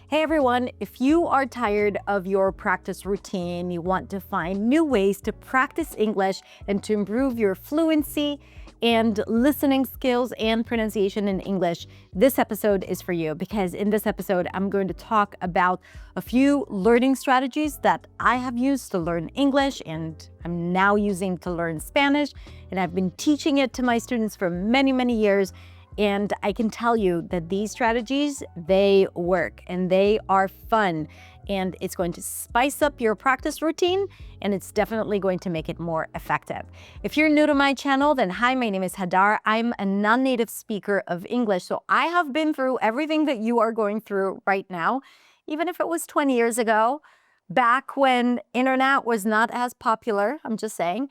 Hey everyone, if you are tired of your practice routine, you want to find new ways to practice English and to improve your fluency and listening skills and pronunciation in English, this episode is for you because in this episode, I'm going to talk about a few learning strategies that I have used to learn English and I'm now using to learn Spanish. And I've been teaching it to my students for many, many years. And I can tell you that these strategies, they work and they are fun and it's going to spice up your practice routine and it's definitely going to make it more effective. If you're new to my channel, then hi, my name is Hadar. I'm a non-native speaker of English, so I have been through everything that you are going through right now, even if it was 20 years ago, back when internet was not as popular, I'm just saying.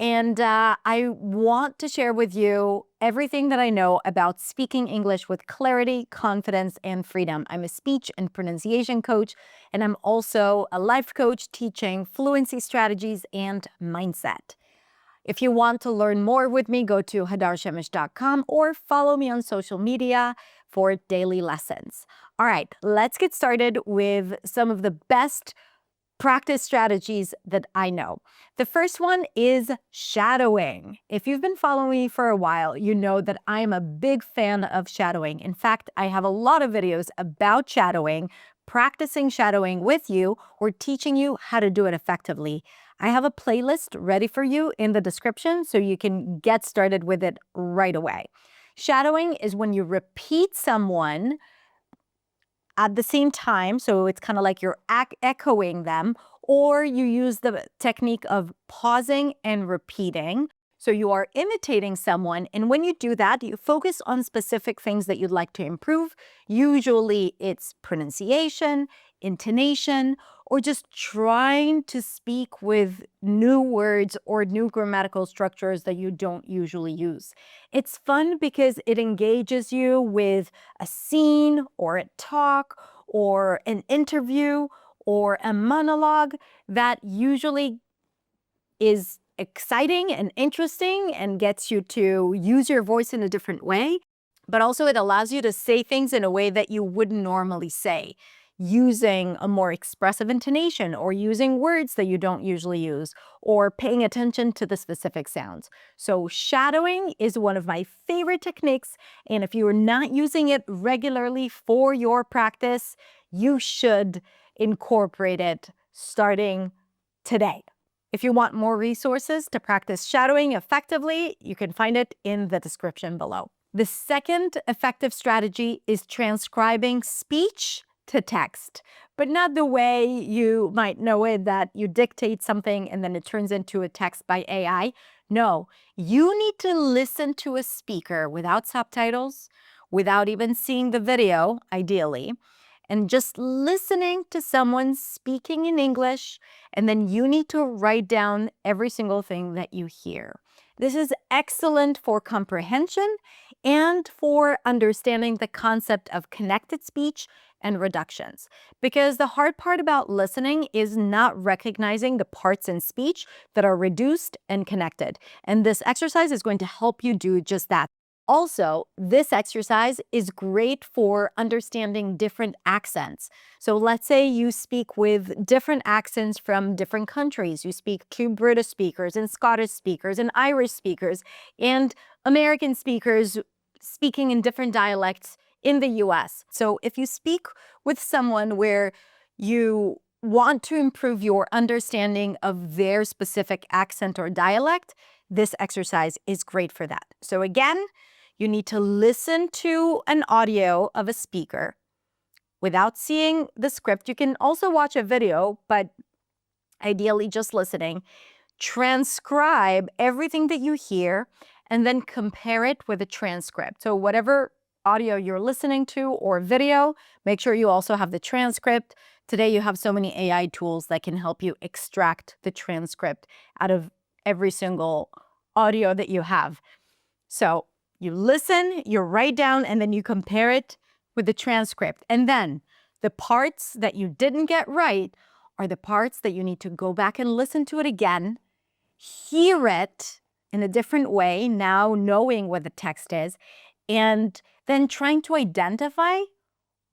And I want to share with you everything that I know about speaking English with clarity, confidence, and freedom. I'm a speech and pronunciation coach, and I'm also a life coach teaching fluency strategies and mindset. If you want to learn more with me, go to hadarshemesh.com or follow me on social media for daily lessons. All right, let's get started with some of the best practice strategies that I know. The first one is shadowing. If you've been following me for a while, you know that I am a big fan of shadowing. In fact, I have a lot of videos about shadowing, practicing shadowing with you, or teaching you how to do it effectively. I have a playlist ready for you in the description so you can get started with it right away. Shadowing is when you repeat someone at the same time, so it's kind of like you're echoing them, or you use the technique of pausing and repeating. So you are imitating someone, and when you do that, you focus on specific things that you'd like to improve. Usually it's pronunciation, intonation, or just trying to speak with new words or new grammatical structures that you don't usually use. It's fun because it engages you with a scene or a talk or an interview or a monologue that usually is exciting and interesting and gets you to use your voice in a different way, but also it allows you to say things in a way that you wouldn't normally say, using a more expressive intonation or using words that you don't usually use or paying attention to the specific sounds. So shadowing is one of my favorite techniques, and if you are not using it regularly for your practice, you should incorporate it starting today. If you want more resources to practice shadowing effectively, you can find it in the description below. The second effective strategy is transcribing speech to text, but not the way you might know it, that you dictate something and then it turns into a text by AI. No, you need to listen to a speaker without subtitles, without even seeing the video, ideally, and just listening to someone speaking in English, and then you need to write down every single thing that you hear. This is excellent for comprehension and for understanding the concept of connected speech and reductions. Because the hard part about listening is not recognizing the parts in speech that are reduced and connected. And this exercise is going to help you do just that. Also, this exercise is great for understanding different accents. So let's say you speak with different accents from different countries. You speak to British speakers and Scottish speakers and Irish speakers and American speakers speaking in different dialects in the US. So if you speak with someone where you want to improve your understanding of their specific accent or dialect, this exercise is great for that. So again, you need to listen to an audio of a speaker without seeing the script. You can also watch a video, but ideally just listening. Transcribe everything that you hear and then compare it with a transcript. So whatever audio you're listening to or video, make sure you also have the transcript. Today you have so many AI tools that can help you extract the transcript out of every single audio that you have. So you listen, you write down, and then you compare it with the transcript. And then the parts that you didn't get right are the parts that you need to go back and listen to it again, hear it in a different way, now knowing what the text is, and then trying to identify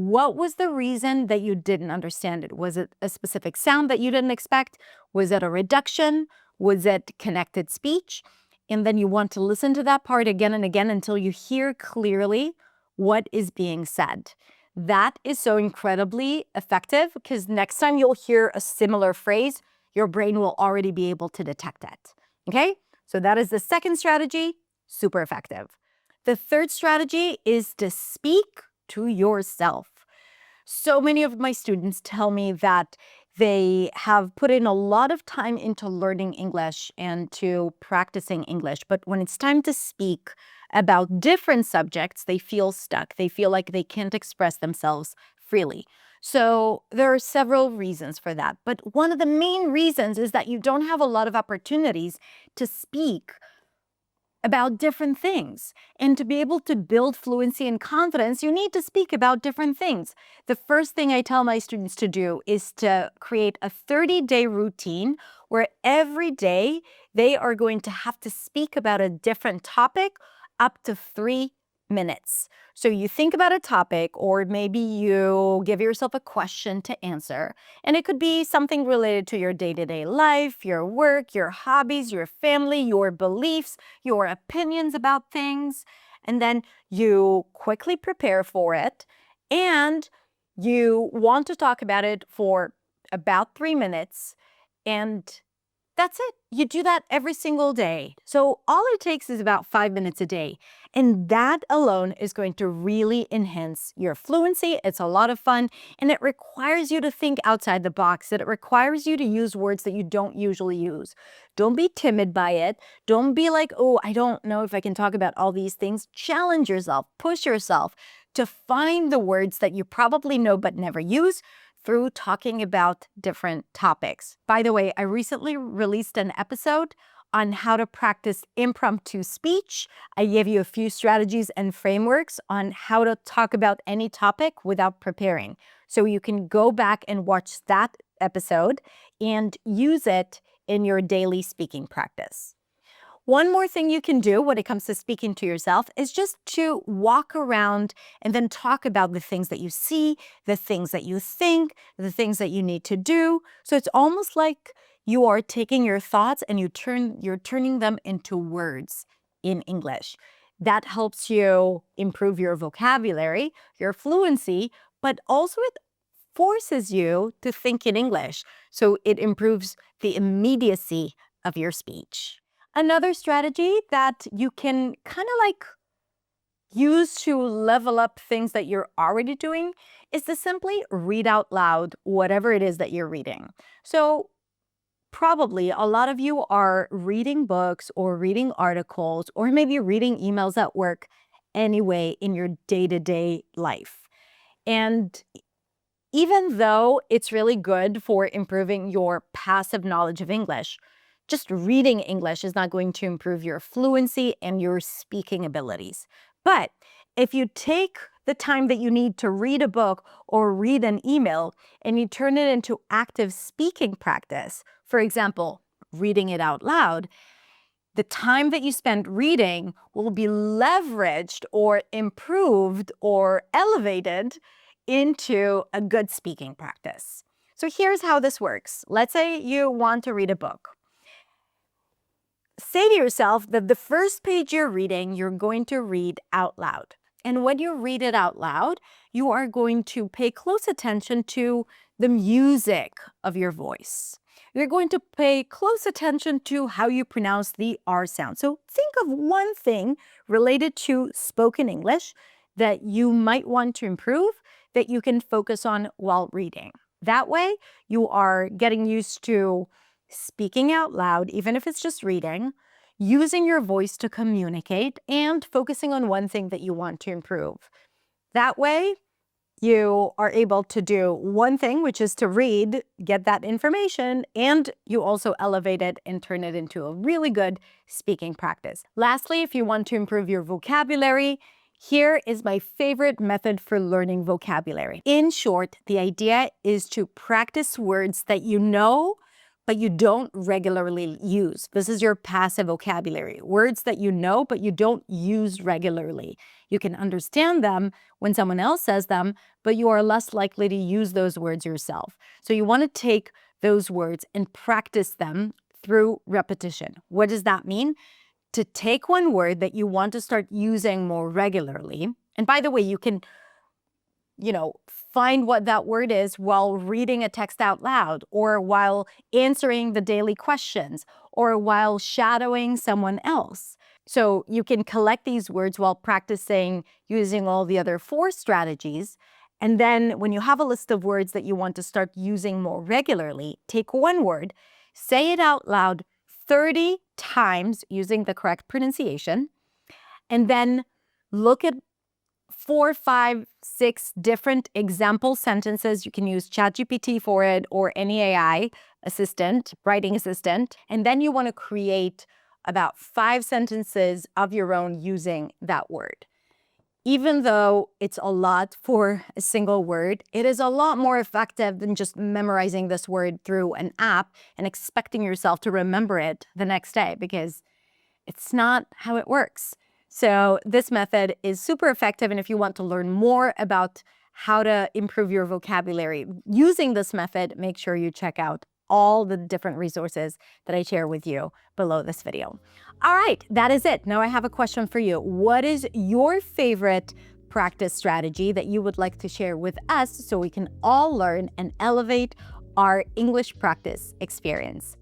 What was the reason that you didn't understand it? Was it a specific sound that you didn't expect? Was it a reduction? Was it connected speech? And then you want to listen to that part again and again until you hear clearly what is being said. That is so incredibly effective because next time you'll hear a similar phrase, your brain will already be able to detect it. Okay? So that is the second strategy, super effective. The third strategy is to speak to yourself. So many of my students tell me that they have put in a lot of time into learning English and to practicing English, but when it's time to speak about different subjects, they feel stuck. They feel like they can't express themselves freely. So there are several reasons for that, but one of the main reasons is that you don't have a lot of opportunities to speak about different things. And to be able to build fluency and confidence, you need to speak about different things. The first thing I tell my students to do is to create a 30-day routine where every day they are going to have to speak about a different topic up to 3 minutes. So you think about a topic, or maybe you give yourself a question to answer. And it could be something related to your day-to-day life, your work, your hobbies, your family, your beliefs, your opinions about things. And then you quickly prepare for it. And you want to talk about it for about 3 minutes. And that's it. You do that every single day. So all it takes is about 5 minutes a day. And that alone is going to really enhance your fluency. It's a lot of fun, and it requires you to think outside the box. It requires you to use words that you don't usually use. Don't be timid by it. Don't be like, oh, I don't know if I can talk about all these things. Challenge yourself, push yourself to find the words that you probably know but never use through talking about different topics. By the way, I recently released an episode on how to practice impromptu speech. I gave you a few strategies and frameworks on how to talk about any topic without preparing. So you can go back and watch that episode and use it in your daily speaking practice. One more thing you can do when it comes to speaking to yourself is just to walk around and then talk about the things that you see, the things that you think, the things that you need to do. So it's almost like you are taking your thoughts and you're turning them into words in English. That helps you improve your vocabulary, your fluency, but also it forces you to think in English. So it improves the immediacy of your speech. Another strategy that you can kind of like use to level up things that you're already doing is to simply read out loud whatever it is that you're reading. So probably a lot of you are reading books or reading articles or maybe reading emails at work anyway in your day-to-day life. And even though it's really good for improving your passive knowledge of English, just reading English is not going to improve your fluency and your speaking abilities. But if you take the time that you need to read a book or read an email and you turn it into active speaking practice, for example, reading it out loud, the time that you spend reading will be leveraged or improved or elevated into a good speaking practice. So here's how this works. Let's say you want to read a book. Say to yourself that the first page you're reading, you're going to read out loud. And when you read it out loud, you are going to pay close attention to the music of your voice. You're going to pay close attention to how you pronounce the R sound. So think of one thing related to spoken English that you might want to improve that you can focus on while reading. That way, you are getting used to speaking out loud, even if it's just reading, using your voice to communicate, and focusing on one thing that you want to improve. That way, you are able to do one thing, which is to read, get that information, and you also elevate it and turn it into a really good speaking practice. Lastly, if you want to improve your vocabulary, here is my favorite method for learning vocabulary. In short, the idea is to practice words that you know, but you don't regularly use. This is your passive vocabulary, words that you know, but you don't use regularly. You can understand them when someone else says them, but you are less likely to use those words yourself. So you want to take those words and practice them through repetition. What does that mean? To take one word that you want to start using more regularly. And by the way, you can, find what that word is while reading a text out loud, or while answering the daily questions, or while shadowing someone else. So you can collect these words while practicing using all the other 4 strategies. And then when you have a list of words that you want to start using more regularly, take one word, say it out loud 30 times using the correct pronunciation, and then look at 4, 5, 6 different example sentences. You can use ChatGPT for it or any AI assistant, writing assistant. And then you want to create about 5 sentences of your own using that word. Even though it's a lot for a single word, it is a lot more effective than just memorizing this word through an app and expecting yourself to remember it the next day, because it's not how it works. So this method is super effective. And if you want to learn more about how to improve your vocabulary using this method, make sure you check out all the different resources that I share with you below this video. All right, that is it. Now I have a question for you. What is your favorite practice strategy that you would like to share with us so we can all learn and elevate our English practice experience?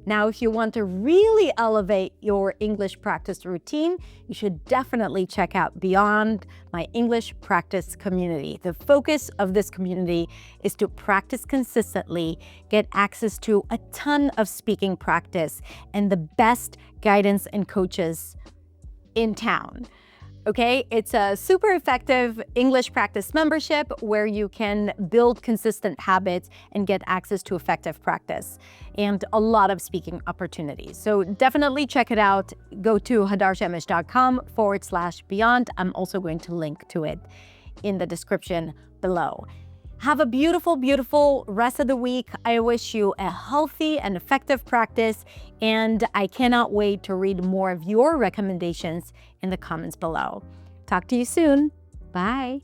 Now, if you want to really elevate your English practice routine, you should definitely check out Beyond, my English practice community. The focus of this community is to practice consistently, get access to a ton of speaking practice, and the best guidance and coaches in town. Okay, it's a super effective English practice membership where you can build consistent habits and get access to effective practice and a lot of speaking opportunities. So definitely check it out. Go to hadarshamish.com/beyond. I'm also going to link to it in the description below. Have a beautiful, beautiful rest of the week. I wish you a healthy and effective practice, and I cannot wait to read more of your recommendations in the comments below. Talk to you soon. Bye.